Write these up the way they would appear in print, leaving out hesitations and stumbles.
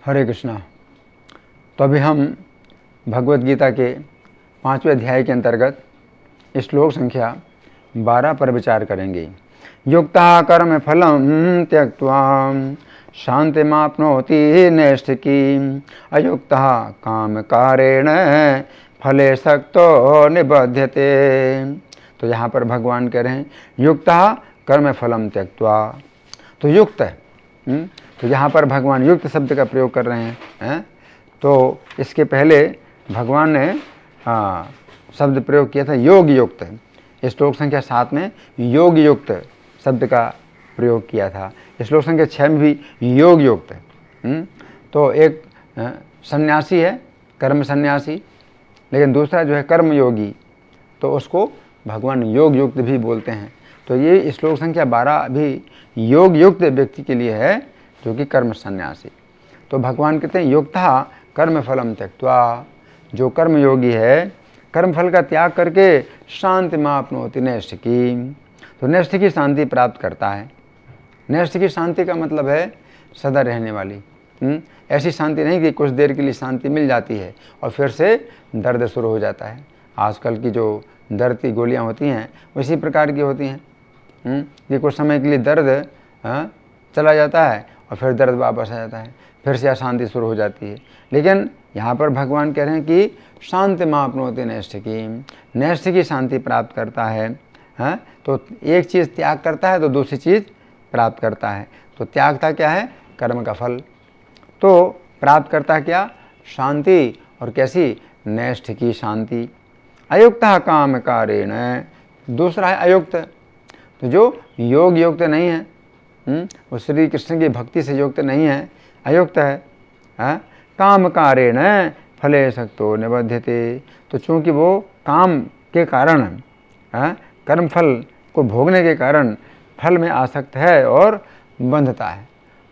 हरे कृष्णा। तो अभी हम भगवत गीता के 5वें अध्याय के अंतर्गत श्लोक संख्या 12 पर विचार करेंगे। युक्तः कर्म फलं त्यक्त्वा शान्तिमाप्नोति नैष्ठिकीम् अयुक्तः कामकारेण फले सक्तो निबध्यते। तो यहाँ पर भगवान कह रहे हैं युक्तः कर्म फलं त्यक्त्वा। तो युक्त तो यहाँ पर भगवान युक्त शब्द का प्रयोग कर रहे हैं। तो इसके पहले भगवान ने शब्द प्रयोग किया था योग युक्त। श्लोक संख्या 7 में योग युक्त शब्द का प्रयोग किया था। श्लोक संख्या 6 में भी योग युक्त। तो एक सन्यासी है कर्म सन्यासी, लेकिन दूसरा जो है कर्म योगी, तो उसको भगवान योग युक्त भी बोलते हैं। तो ये श्लोक संख्या 12 भी योग युक्त व्यक्ति के लिए है जो कि कर्म सन्यासी। तो भगवान कहते हैं युक्तः कर्म फलम त्यक्त्वा, जो कर्म योगी है कर्म फल का त्याग करके शांति माप्नोति नैष्ठिकीम्, तो नैष्ठिकी शांति प्राप्त करता है। नैष्ठिकी शांति का मतलब है सदा रहने वाली। ऐसी शांति नहीं कि कुछ देर के लिए शांति मिल जाती है और फिर से दर्द शुरू हो जाता है। आजकल की जो दर्द की गोलियां होती हैं उसी प्रकार की होती हैं कि कुछ समय के लिए दर्द चला जाता है और फिर दर्द वापस आ जाता है, फिर से अशांति शुरू हो जाती है। लेकिन यहाँ पर भगवान कह रहे हैं कि शांति माप्नोति नैष्ठिकीम्, नैष्ठिकी शांति प्राप्त करता है। तो एक चीज़ त्याग करता है तो दूसरी चीज़ प्राप्त करता है। तो त्यागता क्या है? कर्म का फल। तो प्राप्त करता क्या? शांति। और कैसी? नैष्ठिकी शांति। अयुक्तः काम कारेण, दूसरा है अयुक्त। तो जो योग युक्त नहीं है, वो श्री कृष्ण की भक्ति से युक्त नहीं है, अयुक्त है। काम कारेण फले सक्तो निबध्यते। तो चूंकि वो काम के कारण कर्म फल को भोगने के कारण फल में आसक्त है और बंधता है,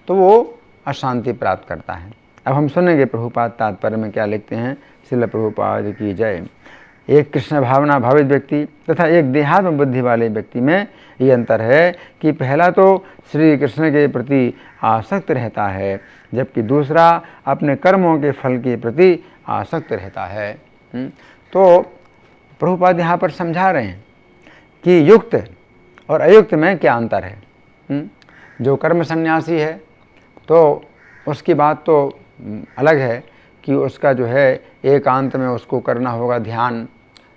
तो वो अशांति प्राप्त करता है। अब हम सुनेंगे प्रभुपाद तात्पर्य में क्या लिखते हैं। श्रील प्रभुपाद की जय। एक कृष्ण भावना भावित व्यक्ति तथा एक देहात्म बुद्धि वाले व्यक्ति में ये अंतर है कि पहला तो श्री कृष्ण के प्रति आसक्त रहता है, जबकि दूसरा अपने कर्मों के फल के प्रति आसक्त रहता है। तो प्रभुपाद यहाँ पर समझा रहे हैं कि युक्त और अयुक्त में क्या अंतर है। जो कर्म सन्यासी है तो उसकी बात तो अलग है कि उसका जो है एकांत में उसको करना होगा ध्यान,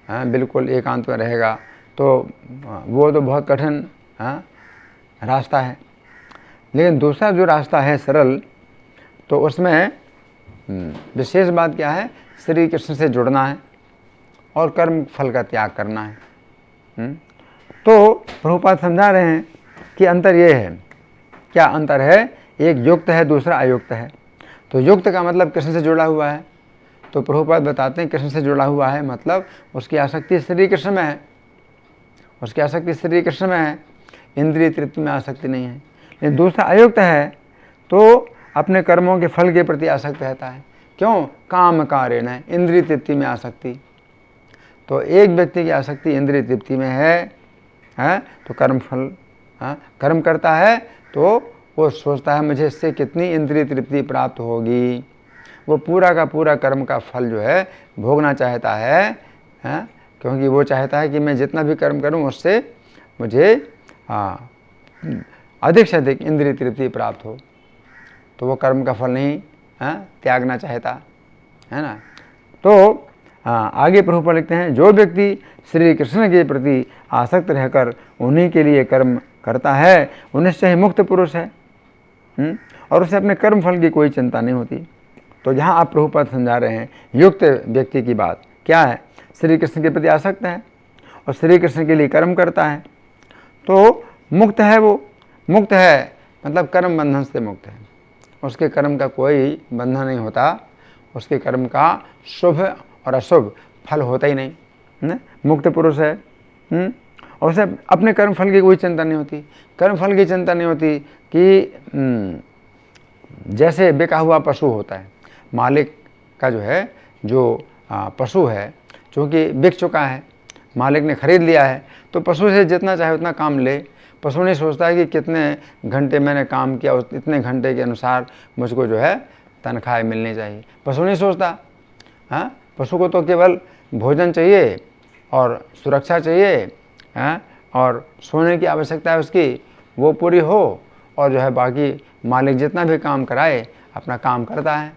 बिल्कुल एकांत में रहेगा, तो वो तो बहुत कठिन रास्ता है। लेकिन दूसरा जो रास्ता है सरल, तो उसमें विशेष बात क्या है? श्री कृष्ण से जुड़ना है और कर्म फल का त्याग करना है। तो प्रभुपाद समझा रहे हैं कि अंतर ये है। क्या अंतर है? एक युक्त है, दूसरा अयुक्त है। तो युक्त का मतलब कृष्ण से जुड़ा हुआ है। तो प्रभुपाद बताते हैं कृष्ण से जुड़ा हुआ है मतलब उसकी आसक्ति श्री कृष्ण में है, उसकी आसक्ति श्री कृष्ण में है, इंद्रिय तृप्ति में आसक्ति नहीं है। लेकिन दूसरा अयुक्त है तो अपने कर्मों के फल के प्रति आसक्त रहता है। क्यों? काम कारेण, इंद्रिय तृप्ति में आसक्ति। तो एक व्यक्ति की आसक्ति इंद्रिय तृप्ति में है तो कर्म फल कर्म करता है तो वो सोचता है मुझे इससे कितनी इंद्रिय तृप्ति प्राप्त होगी। वो पूरा का पूरा कर्म का फल जो है भोगना चाहता है, क्योंकि वो चाहता है कि मैं जितना भी कर्म करूं उससे मुझे अधिक से अधिक इंद्रिय तृप्ति प्राप्त हो। तो वो कर्म का फल नहीं त्यागना चाहता है ना। तो आगे प्रभुपाद लिखते हैं जो व्यक्ति श्री कृष्ण के प्रति आसक्त रहकर उन्हीं के लिए कर्म करता है वो निश्चय ही मुक्त पुरुष है और उसे अपने कर्म फल की कोई चिंता नहीं होती। तो यहाँ आप प्रभुपाद समझा रहे हैं युक्त व्यक्ति की बात क्या है? श्री कृष्ण के प्रति आसक्त है और श्री कृष्ण के लिए कर्म करता है तो मुक्त है। वो मुक्त है मतलब कर्म बंधन से मुक्त है, उसके कर्म का कोई बंधन नहीं होता, उसके कर्म का शुभ और अशुभ फल होता ही नहीं। मुक्त पुरुष है और उसे अपने कर्म फल की कोई चिंता नहीं होती। कर्म फल की चिंता नहीं होती कि जैसे बिका हुआ पशु होता है, मालिक का जो है जो पशु है चूँकि बिक चुका है, मालिक ने खरीद लिया है, तो पशु से जितना चाहे उतना काम ले। पशु नहीं सोचता है कि कितने घंटे मैंने काम किया, इतने घंटे के अनुसार मुझको जो है तनख्वाह मिलनी चाहिए। पशु नहीं सोचता, हाँ, पशु को तो केवल भोजन चाहिए और सुरक्षा चाहिए, हाँ, और सोने की आवश्यकता है उसकी, वो पूरी हो, और जो है बाकी मालिक जितना भी काम कराए अपना काम करता है।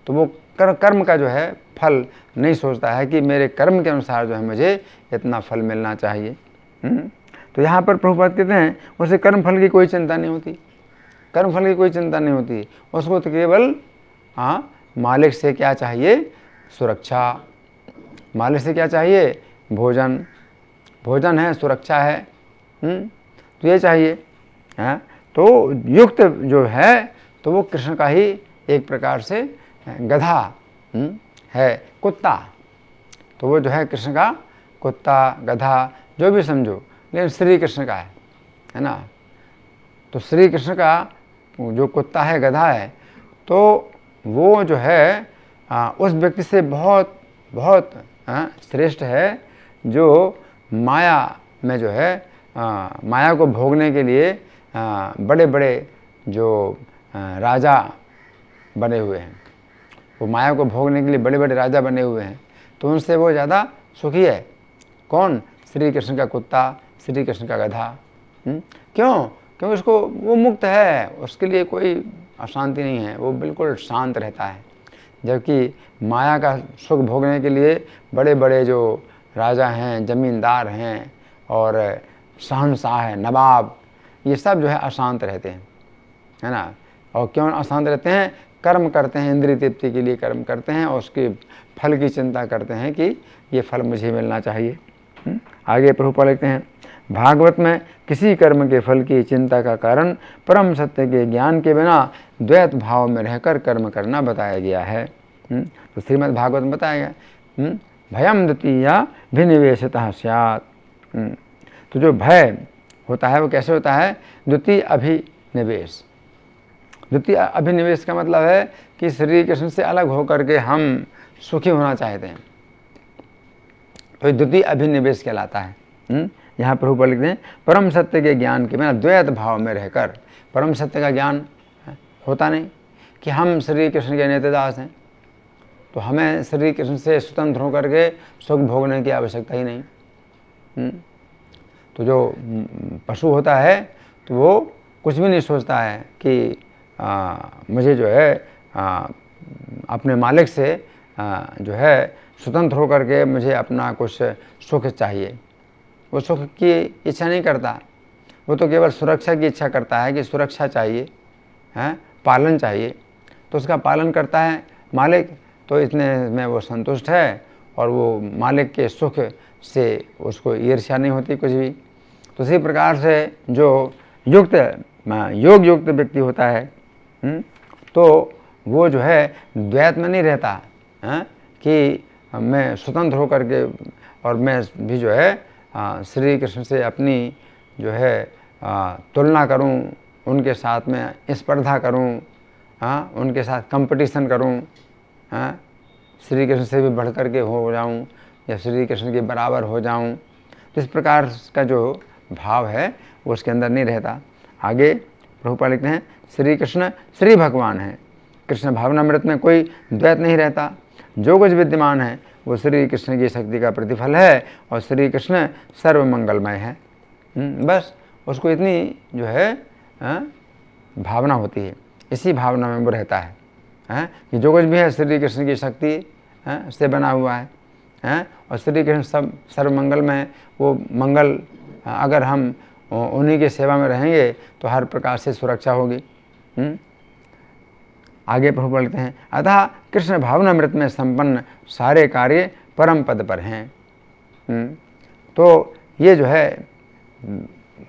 तो वो कर्म का जो है फल नहीं सोचता है कि मेरे कर्म के अनुसार जो है मुझे इतना फल मिलना चाहिए। तो यहाँ पर प्रभुपाद कहते हैं उसे कर्म फल की कोई चिंता नहीं होती, कर्म फल की कोई चिंता नहीं होती उसको, तो केवल मालिक से क्या चाहिए, सुरक्षा। मालिक से क्या चाहिए, भोजन, भोजन है, सुरक्षा है, तो ये चाहिए। तो युक्त जो है तो वो कृष्ण का ही एक प्रकार से गधा है, कुत्ता। तो वो जो है कृष्ण का कुत्ता, गधा, जो भी समझो, लेकिन श्री कृष्ण का है ना। तो श्री कृष्ण का जो कुत्ता है, गधा है, तो वो जो है उस व्यक्ति से बहुत बहुत श्रेष्ठ है जो माया में जो है माया को भोगने के लिए बड़े बड़े जो राजा बने हुए हैं, वो माया को भोगने के लिए बड़े बड़े राजा बने हुए हैं, तो उनसे वो ज़्यादा सुखी है। कौन? श्री कृष्ण का कुत्ता, श्री कृष्ण का गधा। क्यों? क्योंकि उसको, वो मुक्त है, उसके लिए कोई अशांति नहीं है, वो बिल्कुल शांत रहता है। जबकि माया का सुख भोगने के लिए बड़े बड़े जो राजा हैं, जमींदार हैं और शहंशाह है, नवाब, ये सब जो है अशांत रहते हैं, है ना। और क्यों अशांत रहते हैं? कर्म करते हैं, इंद्रिय तृप्ति के लिए कर्म करते हैं और उसके फल की चिंता करते हैं कि ये फल मुझे मिलना चाहिए। आगे प्रभुपाद लिखते हैं, भागवत में किसी कर्म के फल की चिंता का कारण परम सत्य के ज्ञान के बिना द्वैत भाव में रहकर कर्म करना बताया गया है। तो श्रीमद् भागवत में बताया गया, भयम द्वितीया भिनिवेशतः स्यात्। तो जो भय होता है वो कैसे होता है? द्वितीय अभिनिवेश। द्वितीय अभिनिवेश का मतलब है कि श्री कृष्ण से अलग होकर के हम सुखी होना चाहते हैं, तो द्वितीय अभिनिवेश कहलाता है। यहाँ प्रभु लिखते हैं, परम सत्य के ज्ञान के बिना द्वैत भाव में रहकर, परम सत्य का ज्ञान होता नहीं कि हम श्री कृष्ण के नेतदास हैं, तो हमें श्री कृष्ण से स्वतंत्र होकर के सुख भोगने की आवश्यकता ही नहीं। तो जो पशु होता है तो वो कुछ भी नहीं सोचता है कि मुझे जो है अपने मालिक से जो है स्वतंत्र होकर के मुझे अपना कुछ सुख चाहिए। वो सुख की इच्छा नहीं करता, वो तो केवल सुरक्षा की इच्छा करता है कि सुरक्षा चाहिए, पालन चाहिए, तो उसका पालन करता है मालिक, तो इतने में वो संतुष्ट है और वो मालिक के सुख से उसको ईर्ष्या नहीं होती कुछ भी। तो इसी प्रकार से जो योग युक्त व्यक्ति होता है, तो वो जो है द्वैत में नहीं रहता कि मैं स्वतंत्र होकर के और मैं भी जो है श्री कृष्ण से अपनी जो है तुलना करूं, उनके साथ में स्पर्धा करूं, उनके साथ कंपटीशन करूं, श्री कृष्ण से भी बढ़ कर के हो जाऊं या श्री कृष्ण के बराबर हो जाऊं। तो इस प्रकार का जो भाव है वो उसके अंदर नहीं रहता। आगे प्रभुपाद लिखते हैं, श्री कृष्ण श्री भगवान है, कृष्ण भावनामृत में कोई द्वैत नहीं रहता। जो कुछ विद्यमान है वो श्री कृष्ण की शक्ति का प्रतिफल है और श्री कृष्ण सर्वमंगलमय है। बस उसको इतनी जो है भावना होती है, इसी भावना में वो रहता है कि जो कुछ भी है श्री कृष्ण की शक्ति से बना हुआ है और श्री कृष्ण सब सर्वमंगलमय। वो मंगल, अगर हम उन्हीं की सेवा में रहेंगे तो हर प्रकार से सुरक्षा होगी। आगे प्रभु बोलते हैं, अतः कृष्ण भावनामृत में संपन्न सारे कार्य परम पद पर हैं। तो ये जो है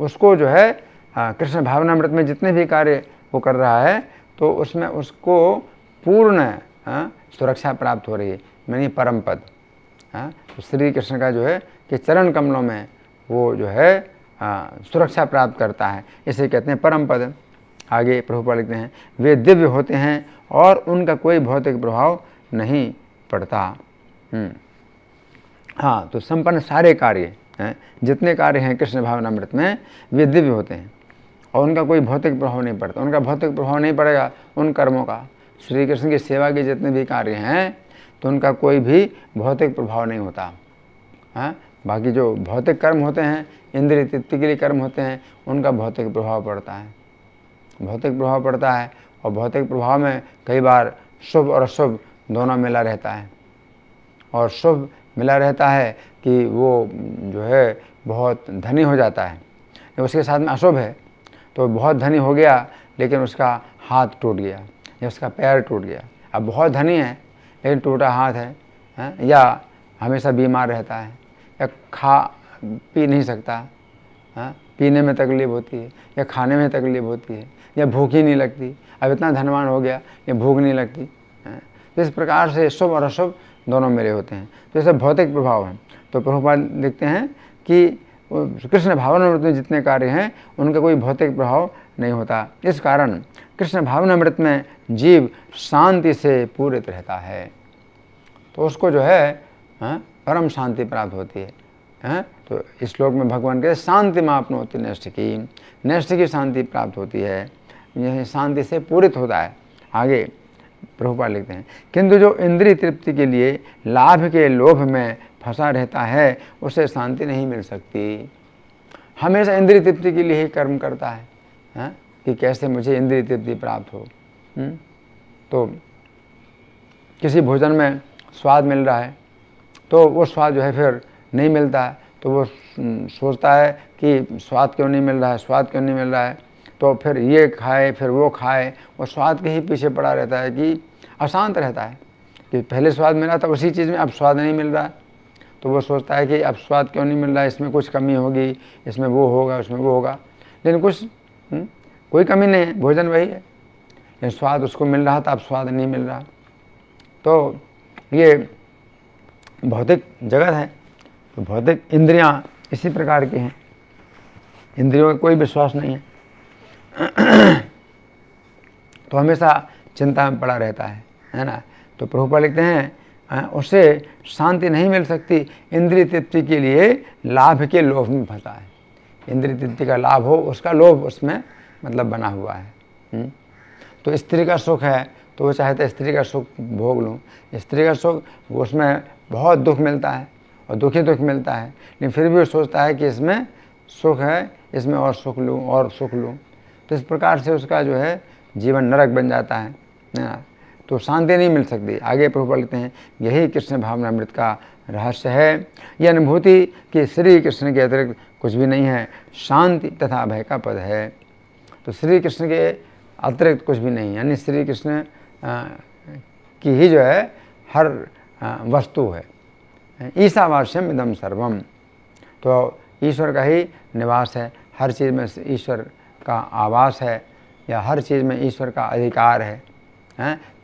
उसको जो है कृष्ण भावनामृत में जितने भी कार्य वो कर रहा है तो उसमें उसको पूर्ण सुरक्षा प्राप्त हो रही है, यानी परम पद। तो श्री कृष्ण का जो है कि चरण कमलों में वो जो है सुरक्षा प्राप्त करता है, इसे कहते हैं परम पद। आगे प्रभुपाद लिखते हैं, वे दिव्य होते हैं और उनका कोई भौतिक प्रभाव नहीं पड़ता। हाँ, तो संपन्न सारे कार्य हैं, जितने कार्य हैं कृष्ण भावनामृत में, वे दिव्य होते हैं और उनका कोई भौतिक प्रभाव नहीं पड़ता। उनका भौतिक प्रभाव नहीं पड़ेगा उन कर्मों का, श्री कृष्ण की सेवा के जितने भी कार्य हैं तो उनका कोई भी भौतिक प्रभाव नहीं होता। हाँ, बाकी जो भौतिक कर्म होते हैं, इंद्रिय तृप्ति के लिए कर्म होते हैं, उनका भौतिक प्रभाव पड़ता है, भौतिक प्रभाव पड़ता है। और भौतिक प्रभाव में कई बार शुभ और अशुभ दोनों मिला रहता है। और शुभ मिला रहता है कि वो जो है बहुत धनी हो जाता है, उसके साथ में अशुभ है तो बहुत धनी हो गया लेकिन उसका हाथ टूट गया या उसका पैर टूट गया। अब बहुत धनी है लेकिन टूटा हाथ है, या हमेशा बीमार रहता है, या पी नहीं सकता, पीने में तकलीफ होती है, या खाने में तकलीफ होती है, या भूख ही नहीं लगती। अब इतना धनवान हो गया या भूख नहीं लगती। तो इस प्रकार से शुभ और अशुभ दोनों मेरे होते हैं। तो ये सब भौतिक प्रभाव हैं। तो प्रभुपाद लिखते हैं कि कृष्ण भावनामृत में जितने कार्य हैं उनका कोई भौतिक प्रभाव नहीं होता। इस कारण कृष्ण भावनामृत में जीव शांति से पूरित रहता है, तो उसको जो है परम शांति प्राप्त होती है। तो इस श्लोक में भगवान कहते शांति में आपनोति नैष्ठ की शांति प्राप्त होती है, यह शांति से पूरित होता है। आगे प्रभुपाद लिखते हैं, किंतु जो इंद्रिय तृप्ति के लिए लाभ के लोभ में फंसा रहता है उसे शांति नहीं मिल सकती। हमेशा इंद्रिय तृप्ति के लिए ही कर्म करता है, कि कैसे मुझे इंद्रिय तृप्ति प्राप्त हो। तो किसी भोजन में स्वाद मिल रहा है तो वो स्वाद जो है फिर नहीं मिलता है, तो वो सोचता है कि स्वाद क्यों नहीं मिल रहा है, स्वाद क्यों नहीं मिल रहा है, तो फिर ये खाए फिर वो खाए, वो स्वाद के ही पीछे पड़ा रहता है कि अशांत रहता है कि पहले स्वाद मिला था उसी चीज़ में अब स्वाद नहीं मिल रहा है। तो वो सोचता है कि अब स्वाद क्यों नहीं मिल रहा है, इसमें कुछ कमी होगी, इसमें वो होगा, उसमें वो होगा, लेकिन कुछ कोई कमी नहीं है, भोजन वही है, लेकिन स्वाद उसको मिल रहा था अब स्वाद नहीं मिल रहा। तो ये भौतिक जगत है। तो भौतिक इंद्रियां इसी प्रकार की हैं, इंद्रियों का कोई विश्वास नहीं है, तो हमेशा चिंता में पड़ा रहता है ना। तो प्रभुपाद लिखते हैं उसे शांति नहीं मिल सकती, इंद्रिय तृप्ति के लिए लाभ के लोभ में फंसा है। इंद्रिय तृप्ति का लाभ हो उसका लोभ उसमें मतलब बना हुआ है। तो स्त्री का सुख है तो वो चाहता है स्त्री का सुख भोग लूँ, स्त्री का सुख उसमें बहुत दुख मिलता है और दुखी दुख मिलता है, लेकिन फिर भी वो सोचता है कि इसमें सुख है, इसमें और सुख लूँ और सुख लूँ। तो इस प्रकार से उसका जो है जीवन नरक बन जाता है ना, तो शांति नहीं मिल सकती। आगे प्रभुपाद लिखते हैं यही कृष्ण भावनामृत का रहस्य है, यह अनुभूति कि श्री कृष्ण के अतिरिक्त कुछ भी नहीं है, शांति तथा भय का पद है। तो श्री कृष्ण के अतिरिक्त कुछ भी नहीं, यानी श्री कृष्ण की ही जो है हर वस्तु है। ईशावास्यम इदम सर्वम, तो ईश्वर का ही निवास है, हर चीज़ में ईश्वर का आवास है या हर चीज़ में ईश्वर का अधिकार है।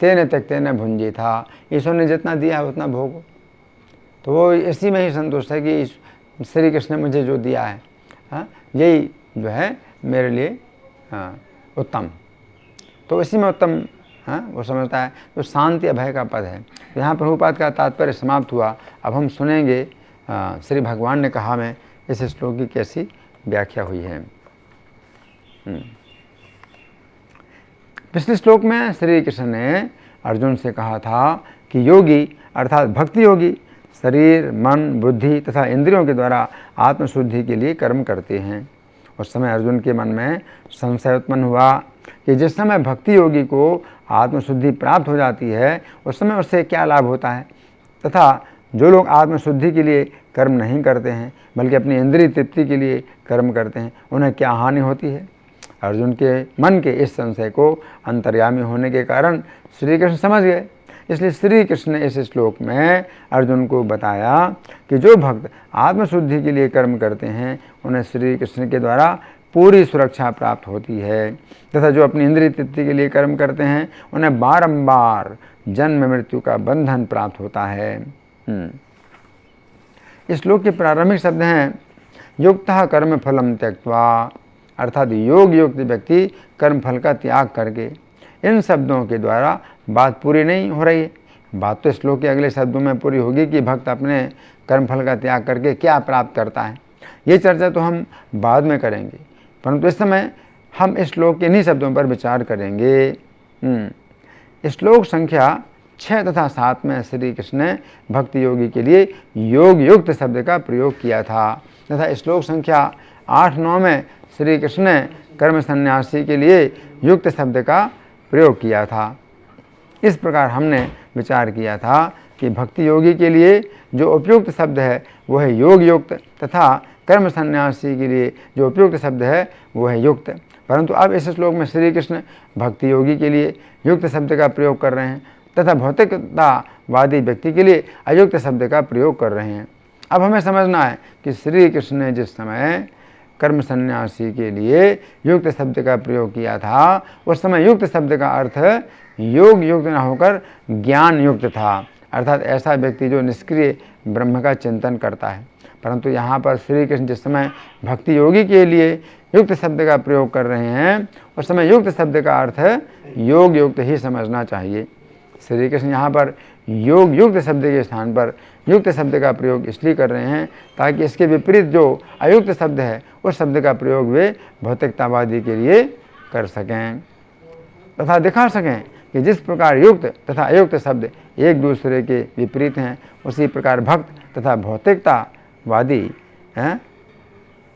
तेने त्यक्ते न भुंजी था, ईश्वर ने जितना दिया है उतना भोगो। तो वो इसी में ही संतुष्ट है कि श्री कृष्ण ने मुझे जो दिया है यही जो है मेरे लिए उत्तम, तो इसी में उत्तम वो समझता है। तो शांति अभय का पद है। तो यहाँ प्रभुपाद का तात्पर्य समाप्त हुआ। अब हम सुनेंगे श्री भगवान ने कहा में इस श्लोक की कैसी व्याख्या हुई है। पिछले श्लोक में श्री कृष्ण ने अर्जुन से कहा था कि योगी अर्थात भक्ति योगी शरीर मन बुद्धि तथा इंद्रियों के द्वारा आत्मशुद्धि के लिए कर्म करते हैं। उस समय अर्जुन के मन में संशय उत्पन्न हुआ कि जिस समय भक्ति योगी को आत्मशुद्धि प्राप्त हो जाती है उस समय उससे क्या लाभ होता है, तथा जो लोग आत्मशुद्धि के लिए कर्म नहीं करते हैं बल्कि अपनी इंद्रिय तृप्ति के लिए कर्म करते हैं उन्हें क्या हानि होती है। अर्जुन के मन के इस संशय को अंतर्यामी होने के कारण श्री कृष्ण समझ गए। इसलिए श्री कृष्ण ने इस श्लोक में अर्जुन को बताया कि जो भक्त आत्मशुद्धि के लिए कर्म करते हैं उन्हें श्री कृष्ण के द्वारा पूरी सुरक्षा प्राप्त होती है, तथा जो अपनी इंद्रिय तृप्ति के लिए कर्म करते हैं उन्हें बारंबार जन्म मृत्यु का बंधन प्राप्त होता है। इस श्लोक के प्रारंभिक शब्द हैं युक्तः कर्म फलम त्यक्त्वा, अर्थात योग युक्त व्यक्ति कर्म फल का त्याग करके। इन शब्दों के द्वारा बात पूरी नहीं हो रही है, बात तो श्लोक के अगले शब्दों में पूरी होगी कि भक्त अपने कर्म फल का त्याग करके क्या प्राप्त करता है। ये चर्चा तो हम बाद में करेंगे, परंतु इस समय हम इस श्लोक के इन्हीं शब्दों पर विचार करेंगे। श्लोक संख्या 6 तथा 7 में श्री कृष्ण ने भक्ति योगी के लिए योग युक्त शब्द का प्रयोग किया था तथा श्लोक संख्या 8-9 में श्री कृष्ण ने कर्म सन्यासी के लिए युक्त शब्द का प्रयोग किया था। इस प्रकार हमने विचार किया था कि भक्ति योगी के लिए जो उपयुक्त शब्द है वह है योग युक्त तथा कर्म सन्यासी के लिए जो उपयुक्त शब्द है वह है युक्त। परंतु अब इस श्लोक में श्री कृष्ण भक्ति योगी के लिए युक्त शब्द का प्रयोग कर रहे हैं तथा भौतिकतावादी व्यक्ति के लिए अयुक्त शब्द का प्रयोग कर रहे हैं। अब हमें समझना है कि श्री कृष्ण ने जिस समय कर्म सन्यासी के लिए युक्त शब्द का प्रयोग किया था उस समय युक्त शब्द का अर्थ योग युक्त न होकर ज्ञान युक्त था, अर्थात ऐसा व्यक्ति जो निष्क्रिय ब्रह्म का चिंतन करता है। परंतु यहाँ पर श्री कृष्ण जिस समय भक्ति योगी के लिए युक्त शब्द का प्रयोग कर रहे हैं उस समय युक्त शब्द का अर्थ योग युक्त ही समझना चाहिए। श्री कृष्ण यहाँ पर योग युक्त शब्द के स्थान पर युक्त शब्द का प्रयोग इसलिए कर रहे हैं ताकि इसके विपरीत जो अयुक्त शब्द है उस शब्द का प्रयोग वे भौतिकतावादी के लिए कर सकें तथा दिखा सकें कि जिस प्रकार युक्त तथा अयुक्त शब्द एक दूसरे के विपरीत हैं उसी प्रकार भक्त तथा भौतिकतावादी हैं,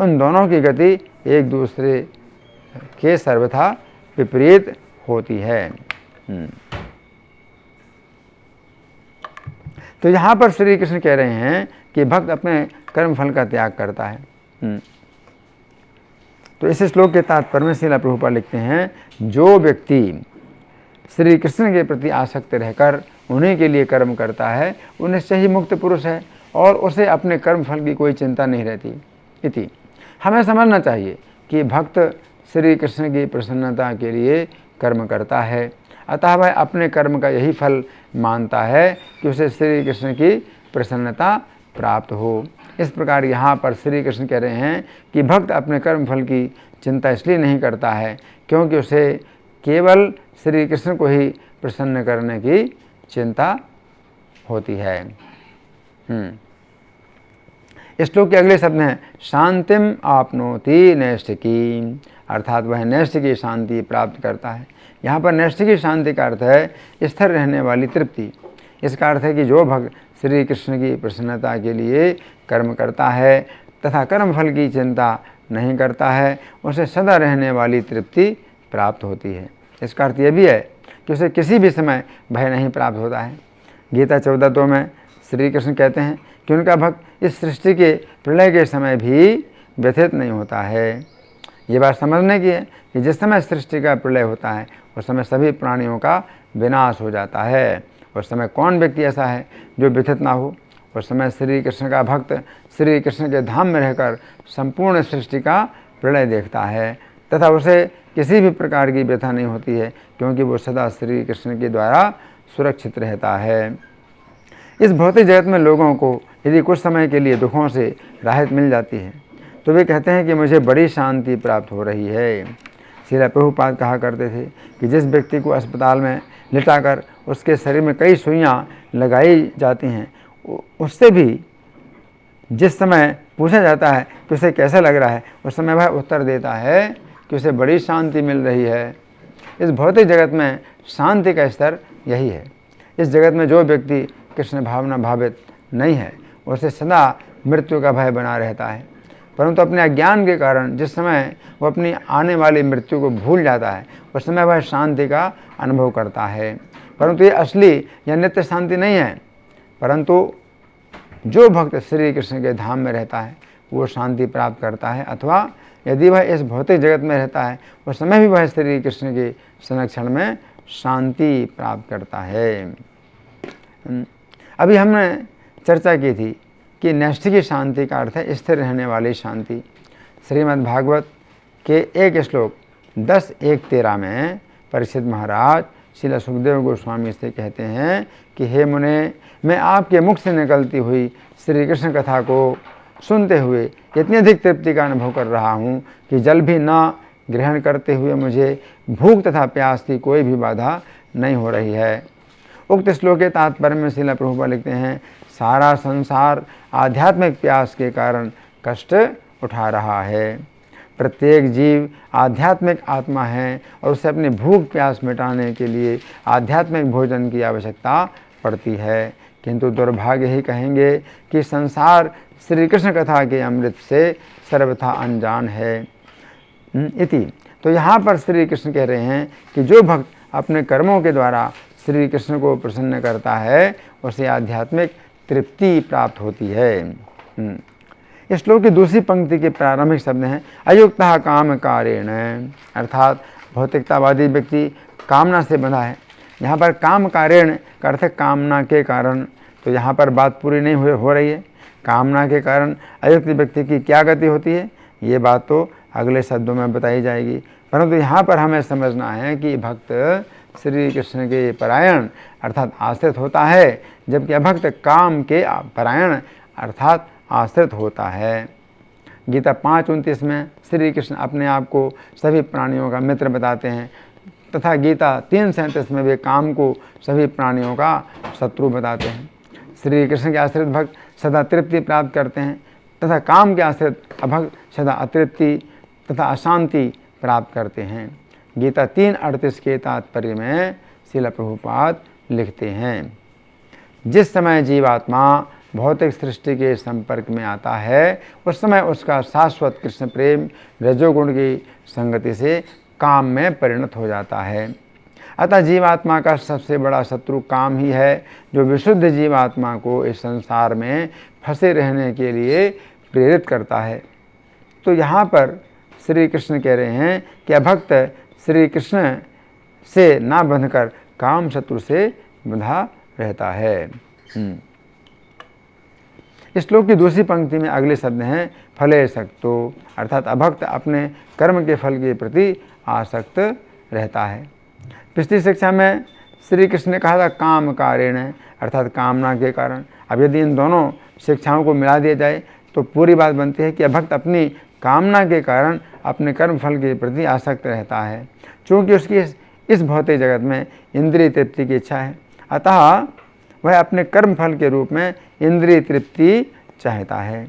उन दोनों की गति एक दूसरे के सर्वथा विपरीत होती है। तो यहाँ पर श्री कृष्ण कह रहे हैं कि भक्त अपने कर्म फल का त्याग करता है। तो इस श्लोक के तात्पर्य में श्रील प्रभुपाद लिखते हैं, जो व्यक्ति श्री कृष्ण के प्रति आसक्त रहकर उन्हीं के लिए कर्म करता है वो निश्चय ही मुक्त पुरुष है और उसे अपने कर्म फल की कोई चिंता नहीं रहती। इति हमें समझना चाहिए कि भक्त श्री कृष्ण की प्रसन्नता के लिए कर्म करता है, अतः वह अपने कर्म का यही फल मानता है कि उसे श्री कृष्ण की प्रसन्नता प्राप्त हो। इस प्रकार यहाँ पर श्री कृष्ण कह रहे हैं कि भक्त अपने कर्म फल की चिंता इसलिए नहीं करता है क्योंकि उसे केवल श्री कृष्ण को ही प्रसन्न करने की चिंता होती है। इस श्लोक के अगले शब्द हैं शांतिम आपनोति नैष्ठिकी, अर्थात वह नैष्ठ की शांति प्राप्त करता है। यहाँ पर नैष्ठ की शांति का अर्थ है स्थिर रहने वाली तृप्ति। इसका अर्थ है कि जो भक्त श्री कृष्ण की प्रसन्नता के लिए कर्म करता है तथा कर्म फल की चिंता नहीं करता है उसे सदा रहने वाली तृप्ति प्राप्त होती है। इसका अर्थ यह भी है कि उसे किसी भी समय भय नहीं प्राप्त होता है। गीता 14:2 में श्री कृष्ण कहते हैं कि उनका भक्त इस सृष्टि के प्रलय के समय भी व्यथित नहीं होता है। ये बात समझने की है कि जिस समय सृष्टि का प्रलय होता है उस समय सभी प्राणियों का विनाश हो जाता है। उस समय कौन व्यक्ति ऐसा है जो व्यथित ना हो? उस समय श्री कृष्ण का भक्त श्री कृष्ण के धाम में रहकर संपूर्ण सृष्टि का प्रलय देखता है तथा उसे किसी भी प्रकार की व्यथा नहीं होती है क्योंकि वो सदा श्री कृष्ण के द्वारा सुरक्षित रहता है। इस भौतिक जगत में लोगों को यदि कुछ समय के लिए दुखों से राहत मिल जाती है तो वे कहते हैं कि मुझे बड़ी शांति प्राप्त हो रही है। श्रील प्रभुपाद कहा करते थे कि जिस व्यक्ति को अस्पताल में लिटाकर उसके शरीर में कई सुइयां लगाई जाती हैं उससे भी जिस समय पूछा जाता है कि उसे कैसा लग रहा है उस समय वह उत्तर देता है कि उसे बड़ी शांति मिल रही है। इस भौतिक जगत में शांति का स्तर यही है। इस जगत में जो व्यक्ति कृष्ण भावना भावित नहीं है उसे सदा मृत्यु का भय बना रहता है, परंतु अपने अज्ञान के कारण जिस समय वह अपनी आने वाली मृत्यु को भूल जाता है उस समय वह शांति का अनुभव करता है। परंतु ये असली या नित्य शांति नहीं है, परंतु जो भक्त श्री कृष्ण के धाम में रहता है वो शांति प्राप्त करता है, अथवा यदि वह इस भौतिक जगत में रहता है उस समय भी वह श्री कृष्ण के संरक्षण में शांति प्राप्त करता है। अभी हमने चर्चा की थी कि नैष्ठ की शांति का अर्थ है स्थिर रहने वाली शांति। श्रीमद् भागवत के एक श्लोक 10:1-13 में परीक्षित महाराज श्रील सुखदेव गोस्वामी से कहते हैं कि हे मुने, मैं आपके मुख से निकलती हुई श्री कृष्ण कथा को सुनते हुए इतनी अधिक तृप्ति का अनुभव कर रहा हूँ कि जल भी न ग्रहण करते हुए मुझे भूख तथा प्यास की कोई भी बाधा नहीं हो रही है। उक्त श्लोक के तात्पर्य में श्रील प्रभुपाद लिखते हैं, सारा संसार आध्यात्मिक प्यास के कारण कष्ट उठा रहा है, प्रत्येक जीव आध्यात्मिक आत्मा है और उसे अपनी भूख प्यास मिटाने के लिए आध्यात्मिक भोजन की आवश्यकता पड़ती है। किंतु दुर्भाग्य ही कहेंगे कि संसार श्री कृष्ण कथा के अमृत से सर्वथा अनजान है। इति। तो यहाँ पर श्री कृष्ण कह रहे हैं कि जो भक्त अपने कर्मों के द्वारा श्री कृष्ण को प्रसन्न करता है उसे आध्यात्मिक तृप्ति प्राप्त होती है। इस श्लोक की दूसरी पंक्ति के प्रारंभिक शब्द हैं अयुक्तः काम कारेण, अर्थात भौतिकतावादी व्यक्ति कामना से बंधा है। यहाँ पर काम कारेण का अर्थ है कामना के कारण। तो यहाँ पर बात पूरी नहीं हो रही है। कामना के कारण अयुक्त व्यक्ति की क्या गति होती है, ये बात तो अगले शब्दों में बताई जाएगी। परंतु यहाँ पर हमें समझना है कि भक्त श्री कृष्ण के परायण अर्थात आश्रित होता है, जबकि अभक्त काम के परायण अर्थात आश्रित होता है। गीता 5:29 में श्री कृष्ण अपने आप को सभी प्राणियों का मित्र बताते हैं तथा गीता 3:37 में वे काम को सभी प्राणियों का शत्रु बताते हैं। श्री कृष्ण के आश्रित भक्त सदा तृप्ति प्राप्त करते हैं तथा काम के आश्रित अभक्त सदा अतृप्ति तथा अशांति प्राप्त करते हैं। गीता 3:38 के तात्पर्य में श्रील प्रभुपाद लिखते हैं, जिस समय जीवात्मा भौतिक सृष्टि के संपर्क में आता है उस समय उसका शाश्वत कृष्ण प्रेम रजोगुण की संगति से काम में परिणत हो जाता है। अतः जीवात्मा का सबसे बड़ा शत्रु काम ही है, जो विशुद्ध जीवात्मा को इस संसार में फंसे रहने के लिए प्रेरित करता है। तो यहाँ पर श्री कृष्ण कह रहे हैं कि अभक्त श्री कृष्ण से ना बंधकर काम शत्रु से बंधा रहता है। इस श्लोक की दूसरी पंक्ति में अगले शब्द हैं फले सक्तो, अर्थात अभक्त अपने कर्म के फल के प्रति आसक्त रहता है। पिछली शिक्षा में श्री कृष्ण ने कहा था काम कारेण, अर्थात कामना के कारण। अब यदि इन दोनों शिक्षाओं को मिला दिया जाए तो पूरी बात बनती है कि अभक्त अपनी कामना के कारण अपने कर्म फल के प्रति आसक्त रहता है, क्योंकि उसकी इस भौतिक जगत में इंद्रिय तृप्ति की इच्छा है। अतः वह अपने कर्म फल के रूप में इंद्रिय तृप्ति चाहता है।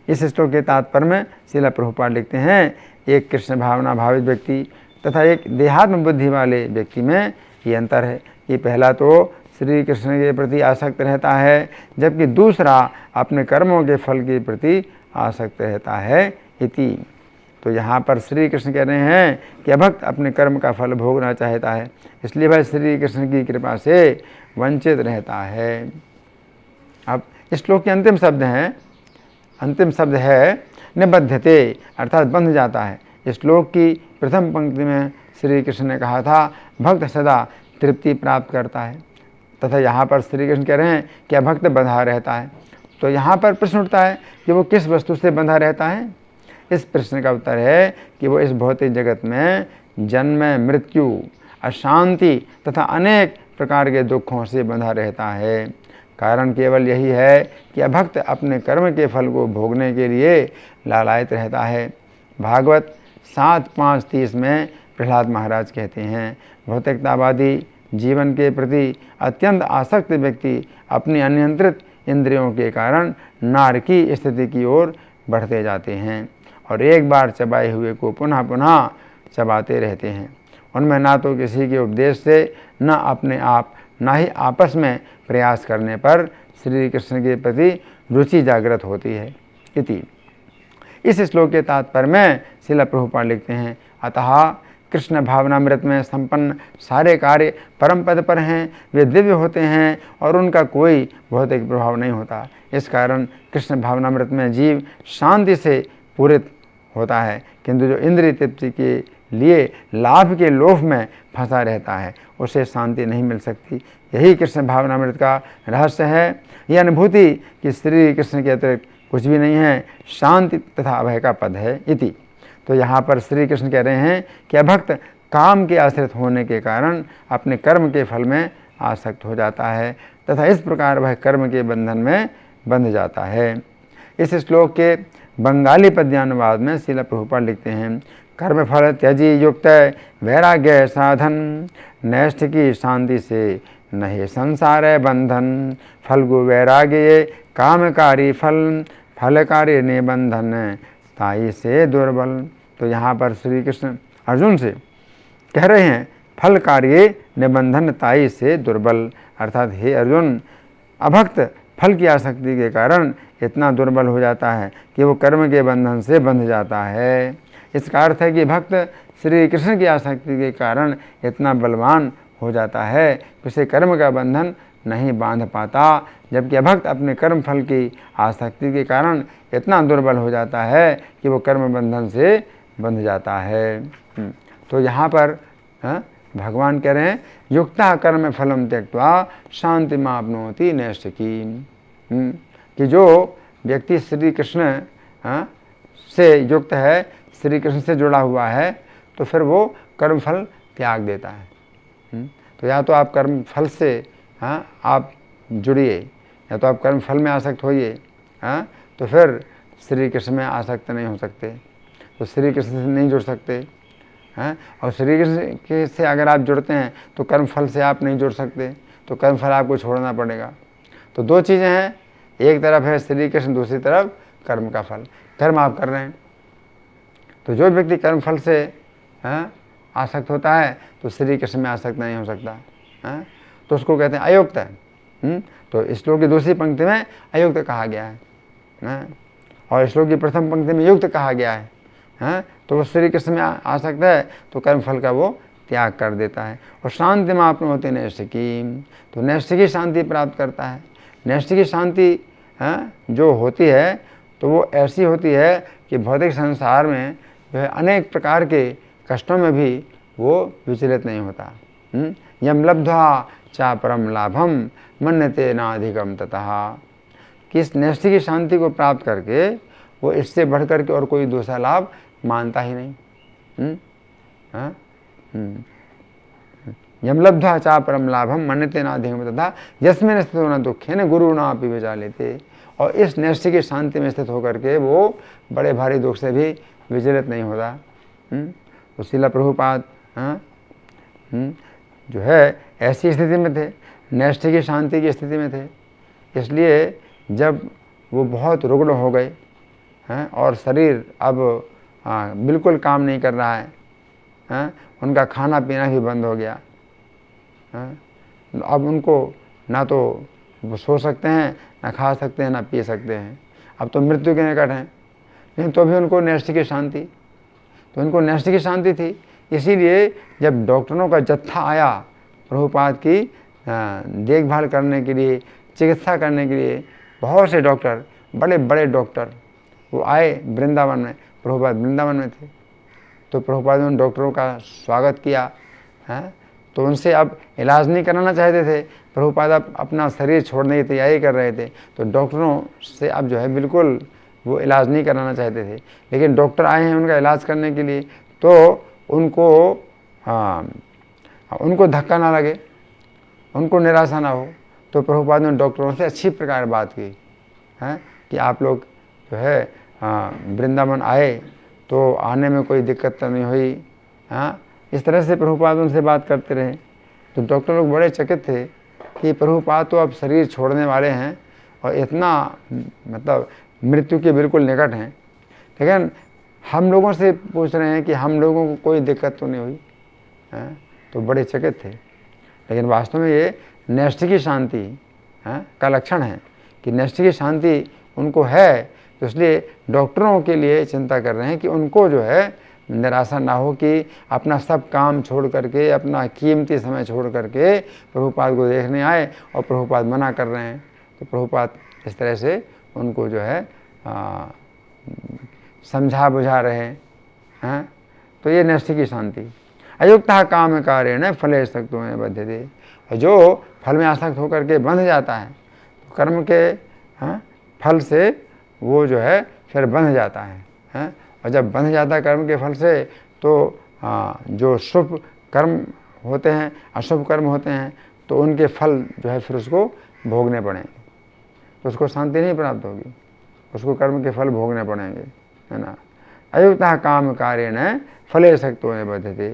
इस श्लोक के तात्पर्य में श्रील प्रभुपाद लिखते हैं, एक कृष्ण भावना भावित व्यक्ति तथा एक देहात्म बुद्धि वाले व्यक्ति में ये अंतर है कि पहला तो श्री कृष्ण के प्रति आसक्त रहता है, जबकि दूसरा अपने कर्मों के फल के प्रति आसक्त रहता है। इति। तो यहाँ पर श्री कृष्ण कह रहे हैं कि अभक्त अपने कर्म का फल भोगना चाहता है, इसलिए वह श्री कृष्ण की कृपा से वंचित रहता है। अब इस श्लोक के अंतिम शब्द है निबध्यते, अर्थात बंध जाता है। इस श्लोक की प्रथम पंक्ति में श्री कृष्ण ने कहा था भक्त सदा तृप्ति प्राप्त करता है, तथा यहाँ पर श्री कृष्ण कह रहे हैं कि अभक्त बंधा रहता है। तो यहाँ पर प्रश्न उठता है कि वो किस वस्तु से बंधा रहता है। इस प्रश्न का उत्तर है कि वो इस भौतिक जगत में जन्म मृत्यु अशांति तथा अनेक प्रकार के दुखों से बंधा रहता है। कारण केवल यही है कि अभक्त अपने कर्म के फल को भोगने के लिए लालायित रहता है। भागवत 7:5-30 में प्रहलाद महाराज कहते हैं, भौतिकतावादी जीवन के प्रति अत्यंत आसक्त व्यक्ति अपनी अनियंत्रित इंद्रियों के कारण नारकी स्थिति की ओर बढ़ते जाते हैं और एक बार चबाए हुए को पुनः पुनः चबाते रहते हैं। उनमें ना तो किसी के उपदेश से, न अपने आप, ना ही आपस में प्रयास करने पर श्री कृष्ण के प्रति रुचि जागृत होती है। इति। इस श्लोक के तात्पर्य में श्रील प्रभुपाद लिखते हैं, अतः कृष्ण भावनामृत में संपन्न सारे कार्य परम पद पर हैं, वे दिव्य होते हैं और उनका कोई भौतिक प्रभाव नहीं होता। इस कारण कृष्ण भावनामृत में जीव शांति से पूरित होता है, किंतु जो इंद्रिय तृप्ति के लिए लाभ के लोभ में फंसा रहता है उसे शांति नहीं मिल सकती। यही कृष्ण भावनामृत का रहस्य है, यह अनुभूति कि श्री कृष्ण के अतिरिक्त कुछ भी नहीं है, शांति तथा अभय का पद है। इति। तो यहाँ पर श्री कृष्ण कह रहे हैं कि अभक्त काम के आश्रित होने के कारण अपने कर्म के फल में आसक्त हो जाता है तथा इस प्रकार वह कर्म के बंधन में बंध जाता है। इस श्लोक के बंगाली पद्यानुवाद में श्रील प्रभुपाद लिखते हैं, कर्म फल त्यजी युक्त वैराग्य साधन, नैष्ठ की शांति से नहीं संसार बंधन, फलगु वैराग्य कामकारी फल, फलकारी निबंधन, ताई से दुर्बल। तो यहाँ पर श्री कृष्ण अर्जुन से कह रहे हैं फल कार्य निबंधन ताई से दुर्बल, अर्थात हे अर्जुन, अभक्त फल की आसक्ति के कारण इतना दुर्बल हो जाता है कि वो कर्म के बंधन से बंध जाता है। इसका अर्थ है कि भक्त श्री कृष्ण की आसक्ति के कारण इतना बलवान हो जाता है कि उसे कर्म का बंधन नहीं बांध पाता, जबकि अभक्त अपने कर्म फल की आसक्ति के कारण इतना दुर्बल हो जाता है कि वो कर्म बंधन से बंध जाता है। तो यहाँ पर भगवान कह रहे हैं युक्ता कर्म फलम त्यक्त्वा शांति माप्नोति नैष्ठिकीम्, कि जो व्यक्ति श्री कृष्ण से युक्त है, श्री कृष्ण से जुड़ा हुआ है, तो फिर वो कर्म फल त्याग देता है। तो या तो आप कर्म फल से आप जुड़िए, या तो आप कर्म फल में आसक्त होइए, तो फिर श्री कृष्ण में आसक्त नहीं हो सकते, तो श्री कृष्ण से नहीं जुड़ सकते हैं। और श्री कृष्ण के से अगर आप जुड़ते हैं तो कर्म फल से आप नहीं जुड़ सकते, तो कर्म फल आपको छोड़ना पड़ेगा। तो दो चीज़ें हैं, एक तरफ है श्री कृष्ण, दूसरी तरफ कर्म का फल। कर्म आप कर रहे हैं, तो जो व्यक्ति कर्म फल से आसक्त होता है तो श्री कृष्ण में आसक्त नहीं हो सकता है, तो उसको कहते हैं अयुक्त है। तो श्लोक की दूसरी पंक्ति में अयुक्त कहा गया है, और श्लोक की प्रथम पंक्ति में युक्त कहा गया है। तो वो श्री कृष्ण में आसक्त है तो कर्म फल का वो त्याग कर देता है। और शांति में आपने होते नैष्ठिकीम्, तो नैष्ठिकी शांति प्राप्त करता है। नैष्ठिकी शांति जो होती है तो वो ऐसी होती है कि भौतिक संसार में जो है अनेक प्रकार के कष्टों में भी वो विचलित नहीं होता। यम लब्ध्वा चा परम लाभम मन्यते नाधिकम ततः, कि इस नैष्ठिकी शांति को प्राप्त करके वो इससे बढ़ करके और कोई दूसरा लाभ मानता ही नहीं। यम लब्ध्वा चा परम लाभम मन्यते नाधिकम तथा यस्मिन् स्थितो न दुःखेन गुरुणापि विचाल्यते। और इस नैष्ठिकी शांति में स्थित होकर के वो बड़े भारी दुख से भी विचलित नहीं होता। तो श्रील प्रभुपाद जो है ऐसी स्थिति में थे, नैष्ठिकी शांति की स्थिति में थे। इसलिए जब वो बहुत रुग्ण हो गए और शरीर अब बिल्कुल काम नहीं कर रहा है, उनका खाना पीना भी बंद हो गया, अब उनको ना तो वो सो सकते हैं, ना खा सकते हैं, ना पी सकते हैं, अब तो मृत्यु के निकट हैं, लेकिन तो भी उनको नैष्ठिकी शांति, तो उनको नैष्ठिकी शांति थी। इसीलिए जब डॉक्टरों का जत्था आया प्रभुपाद की देखभाल करने के लिए, चिकित्सा करने के लिए, बहुत से डॉक्टर, बड़े बड़े डॉक्टर वो आए वृंदावन में, प्रभुपाद वृंदावन में थे, तो प्रभुपाद ने उन डॉक्टरों का स्वागत किया है। तो उनसे अब इलाज नहीं कराना चाहते थे, प्रभुपाद अब अपना शरीर छोड़ने की तैयारी कर रहे थे, तो डॉक्टरों से अब जो है बिल्कुल वो इलाज नहीं कराना चाहते थे। लेकिन डॉक्टर आए हैं उनका इलाज करने के लिए, तो उनको धक्का ना लगे, उनको निराशा ना हो, तो प्रभुपाद ने डॉक्टरों से अच्छी प्रकार बात की कि आप लोग जो है वृंदावन आए तो आने में कोई दिक्कत तो नहीं हुई। इस तरह से प्रभुपाद उनसे बात करते रहे। तो डॉक्टर लोग बड़े चकित थे कि प्रभुपाद तो अब शरीर छोड़ने वाले हैं और इतना मतलब मृत्यु के बिल्कुल निकट हैं, लेकिन हम लोगों से पूछ रहे हैं कि हम लोगों को कोई दिक्कत तो नहीं हुई। तो बड़े चकित थे, लेकिन वास्तव में ये नैष्ठिकी शांति का लक्षण है कि नैष्ठिकी शांति उनको है। तो इसलिए डॉक्टरों के लिए चिंता कर रहे हैं कि उनको जो है निराशा ना हो कि अपना सब काम छोड़ करके, अपना कीमती समय छोड़ करके प्रभुपाद को देखने आए और प्रभुपाद मना कर रहे हैं। तो प्रभुपाद इस तरह से उनको जो है समझा बुझा रहे हैं। तो ये नैष्ठिकी शांति। अयुक्तः काम कारेण फले सक्तो में बध्यते, और जो फल में आसक्त होकर के बंध जाता है तो कर्म के फल से वो जो है फिर बंध जाता है। और जब बंध जाता है कर्म के फल से, तो जो शुभ कर्म होते हैं, अशुभ कर्म होते हैं, तो उनके फल जो है फिर उसको भोगने पड़ेंगे, तो उसको शांति नहीं प्राप्त होगी, उसको कर्म के फल भोगने पड़ेंगे, है ना। अयुक्तः काम कारेण फले सक्तो में बध्यते,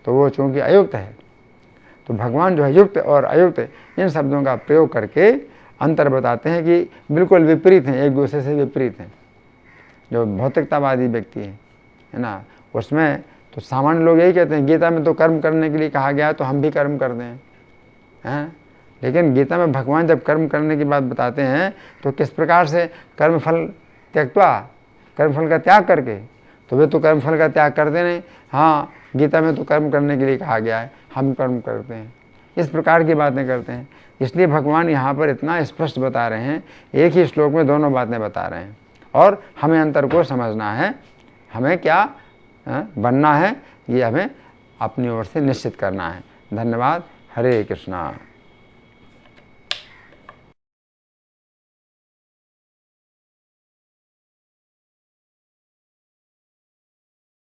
तो वो चूँकि अयुक्त है, तो भगवान जो है युक्त और अयुक्त इन शब्दों का प्रयोग करके अंतर बताते हैं कि बिल्कुल विपरीत हैं, एक दूसरे से विपरीत हैं। जो भौतिकतावादी व्यक्ति है ना, उसमें तो सामान्य लोग यही कहते हैं गीता में तो कर्म करने के लिए कहा गया है तो हम भी कर्म करते हैं। लेकिन गीता में भगवान जब कर्म करने की बात बताते हैं तो किस प्रकार से कर्मफल त्यक्त्वा, कर्मफल का त्याग करके, तो वे तो कर्मफल का त्याग करते नहीं। हाँ, गीता में तो कर्म करने के लिए कहा गया है, हम कर्म करते हैं, इस प्रकार की बातें करते हैं। इसलिए भगवान यहाँ पर इतना स्पष्ट बता रहे हैं, एक ही श्लोक में दोनों बातें बता रहे हैं, और हमें अंतर को समझना है, हमें क्या बनना है ये हमें अपनी ओर से निश्चित करना है। धन्यवाद। हरे कृष्णा।